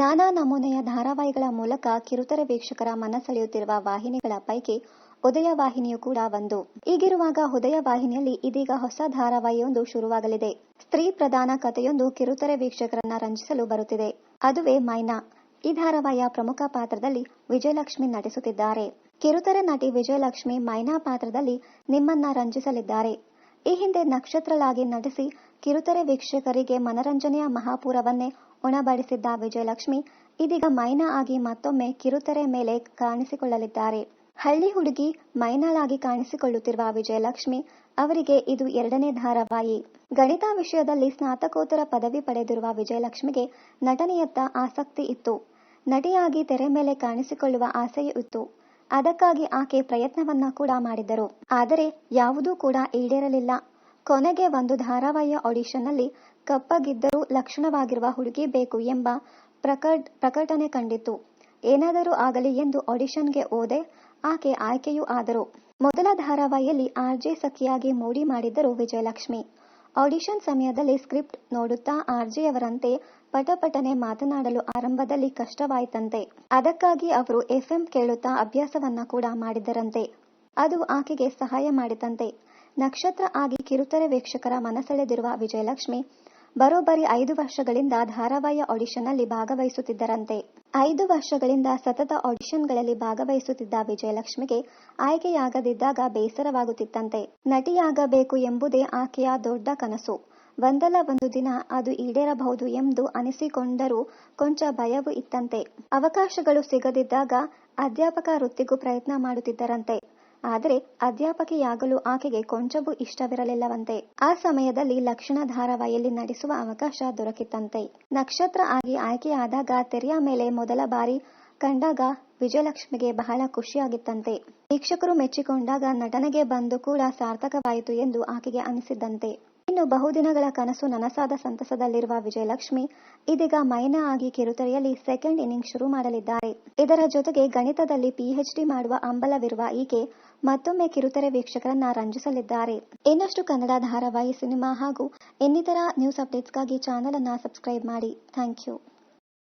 ನಾನಾ ನಮೂನೆಯ ಧಾರಾವಾಹಿಗಳ ಮೂಲಕ ಕಿರುತೆರೆ ವೀಕ್ಷಕರ ಮನಸೆಳೆಯುತ್ತಿರುವ ವಾಹಿನಿಗಳ ಪೈಕಿ ಉದಯ ವಾಹಿನಿಯೂ ಕೂಡ ಒಂದು. ಹೀಗಿರುವಾಗ ಉದಯ ವಾಹಿನಿಯಲ್ಲಿ ಇದೀಗ ಹೊಸ ಧಾರಾವಾಹಿಯೊಂದು ಶುರುವಾಗಲಿದೆ. ಸ್ತ್ರೀ ಪ್ರಧಾನ ಕಥೆಯೊಂದು ಕಿರುತೆರೆ ವೀಕ್ಷಕರನ್ನ ರಂಜಿಸಲು ಬರುತ್ತಿದೆ. ಅದುವೇ ಮೈನಾ. ಈ ಧಾರಾವಾಹಿಯ ಪ್ರಮುಖ ಪಾತ್ರದಲ್ಲಿ ವಿಜಯಲಕ್ಷ್ಮಿ ನಟಿಸುತ್ತಿದ್ದಾರೆ. ಕಿರುತೆರೆ ನಟಿ ವಿಜಯಲಕ್ಷ್ಮಿ ಮೈನಾ ಪಾತ್ರದಲ್ಲಿ ನಿಮ್ಮನ್ನ ರಂಜಿಸಲಿದ್ದಾರೆ. ಈ ಹಿಂದೆ ನಕ್ಷತ್ರಳಾಗಿ ನಟಿಸಿ ಕಿರುತೆರೆ ವೀಕ್ಷಕರಿಗೆ ಮನರಂಜನೆಯ ಮಹಾಪೂರವನ್ನೇ ಉಣಬಡಿಸಿದ್ದ ವಿಜಯಲಕ್ಷ್ಮಿ ಇದೀಗ ಮೈನಾ ಆಗಿ ಮತ್ತೊಮ್ಮೆ ಕಿರುತೆರೆ ಮೇಲೆ ಕಾಣಿಸಿಕೊಳ್ಳಲಿದ್ದಾರೆ. ಹಳ್ಳಿ ಹುಡುಗಿ ಮೈನಾಳಾಗಿ ಕಾಣಿಸಿಕೊಳ್ಳುತ್ತಿರುವ ವಿಜಯಲಕ್ಷ್ಮಿ ಅವರಿಗೆ ಇದು 2ನೇ ಧಾರಾವಾಹಿ. ಗಣಿತ ವಿಷಯದಲ್ಲಿ ಸ್ನಾತಕೋತ್ತರ ಪದವಿ ಪಡೆದಿರುವ ವಿಜಯಲಕ್ಷ್ಮಿಗೆ ನಟನೆಯತ್ತ ಆಸಕ್ತಿ ಇತ್ತು. ನಟಿಯಾಗಿ ತೆರೆ ಮೇಲೆ ಕಾಣಿಸಿಕೊಳ್ಳುವ ಆಸೆಯೂ ಇತ್ತು. ಅದಕ್ಕಾಗಿ ಆಕೆ ಪ್ರಯತ್ನವನ್ನ ಕೂಡ ಮಾಡಿದ್ದರು. ಆದರೆ ಯಾವುದೂ ಕೂಡ ಈಡೇರಲಿಲ್ಲ. ಕೊನೆಗೆ ಒಂದು ಧಾರಾವಾಹಿಯ ಆಡಿಷನ್ನಲ್ಲಿ ಕಪ್ಪಗಿದ್ದರೂ ಲಕ್ಷಣವಾಗಿರುವ ಹುಡುಗಿ ಬೇಕು ಎಂಬ ಪ್ರಕಟಣೆ ಕಂಡಿತ್ತು. ಏನಾದರೂ ಆಗಲಿ ಎಂದು ಆಡಿಷನ್ಗೆ ಹೋದೆ. ಆಕೆ ಆಯ್ಕೆಯೂ ಆದರು. ಮೊದಲ ಧಾರಾವಾಹಿಯಲ್ಲಿ ಆರ್ಜೆ ಸಖಿಯಾಗಿ ಮೂಡಿ ಮಾಡಿದ್ದರು ವಿಜಯಲಕ್ಷ್ಮಿ. ಆಡಿಷನ್ ಸಮಯದಲ್ಲಿ ಸ್ಕ್ರಿಪ್ಟ್ ನೋಡುತ್ತಾ ಆರ್ಜೆಯವರಂತೆ ಪಟಪಟನೆ ಮಾತನಾಡಲು ಆರಂಭದಲ್ಲಿ ಕಷ್ಟವಾಯಿತಂತೆ. ಅದಕ್ಕಾಗಿ ಅವರು FM ಕೇಳುತ್ತಾ ಅಭ್ಯಾಸವನ್ನ ಕೂಡ ಮಾಡಿದ್ದರಂತೆ. ಅದು ಆಕೆಗೆ ಸಹಾಯ ಮಾಡಿತಂತೆ. ನಕ್ಷತ್ರ ಆಗಿ ಕಿರುತೆರೆ ವೀಕ್ಷಕರ ಮನಸೆಳೆದಿರುವ ವಿಜಯಲಕ್ಷ್ಮಿ ಬರೋಬ್ಬರಿ 5 ವರ್ಷಗಳಿಂದ ಧಾರಾವಾಹಿಯ ಆಡಿಷನ್ನಲ್ಲಿ ಭಾಗವಹಿಸುತ್ತಿದ್ದರಂತೆ. 5 ವರ್ಷಗಳಿಂದ ಸತತ ಆಡಿಷನ್ಗಳಲ್ಲಿ ಭಾಗವಹಿಸುತ್ತಿದ್ದ ವಿಜಯಲಕ್ಷ್ಮಿಗೆ ಆಯ್ಕೆಯಾಗದಿದ್ದಾಗ ಬೇಸರವಾಗುತ್ತಿತ್ತಂತೆ. ನಟಿಯಾಗಬೇಕು ಎಂಬುದೇ ಆಕೆಯ ದೊಡ್ಡ ಕನಸು. ಒಂದಲ್ಲ ಒಂದು ದಿನ ಅದು ಈಡೇರಬಹುದು ಎಂದು ಅನಿಸಿಕೊಂಡರೂ ಕೊಂಚ ಭಯವೂ ಇತ್ತಂತೆ. ಅವಕಾಶಗಳು ಸಿಗದಿದ್ದಾಗ ಅಧ್ಯಾಪಕ ವೃತ್ತಿಗೂ ಪ್ರಯತ್ನ ಮಾಡುತ್ತಿದ್ದರಂತೆ. ಆದರೆ ಅಧ್ಯಾಪಕಿಯಾಗಲು ಆಕೆಗೆ ಕೊಂಚವೂ ಇಷ್ಟವಿರಲಿಲ್ಲವಂತೆ. ಆ ಸಮಯದಲ್ಲಿ ಲಕ್ಷಣ ಧಾರಾವಾಹಿಯಲ್ಲಿ ನಟಿಸುವ ಅವಕಾಶ ದೊರಕಿತ್ತಂತೆ. ನಕ್ಷತ್ರ ಆಗಿ ಆಯ್ಕೆಯಾದಾಗ ತೆರೆಯ ಮೇಲೆ ಮೊದಲ ಬಾರಿ ಕಂಡಾಗ ವಿಜಯಲಕ್ಷ್ಮಿಗೆ ಬಹಳ ಖುಷಿಯಾಗಿತ್ತಂತೆ. ವೀಕ್ಷಕರು ಮೆಚ್ಚಿಕೊಂಡಾಗ ನಟನೆಗೆ ಬಂದು ಕೂಡ ಸಾರ್ಥಕವಾಯಿತು ಎಂದು ಆಕೆಗೆ ಅನಿಸಿದ್ದಂತೆ. ಇನ್ನು ಬಹುದಿನಗಳ ಕನಸು ನನಸಾದ ಸಂತಸದಲ್ಲಿರುವ ವಿಜಯಲಕ್ಷ್ಮಿ ಇದೀಗ ಮೈನಾ ಆಗಿ ಕಿರುತೆರೆಯಲ್ಲಿ ಸೆಕೆಂಡ್ ಇನ್ನಿಂಗ್ ಶುರು ಮಾಡಲಿದ್ದಾರೆ. ಇದರ ಜೊತೆಗೆ ಗಣಿತದಲ್ಲಿ PhD ಮಾಡುವ ಹಂಬಲವಿರುವ ಈಕೆ ಮತ್ತೊಮ್ಮೆ ಕಿರುತೆರೆ ವೀಕ್ಷಕರನ್ನ ರಂಜಿಸಲಿದ್ದಾರೆ. ಇನ್ನಷ್ಟು ಕನ್ನಡ ಧಾರಾವಾಹಿ, ಸಿನಿಮಾ ಹಾಗೂ ಇನ್ನಿತರ ನ್ಯೂಸ್ ಅಪ್ಡೇಟ್ಸ್ಗಾಗಿ ಚಾನೆಲ್ ಅನ್ನ ಸಬ್ಸ್ಕ್ರೈಬ್ ಮಾಡಿ. Thank you.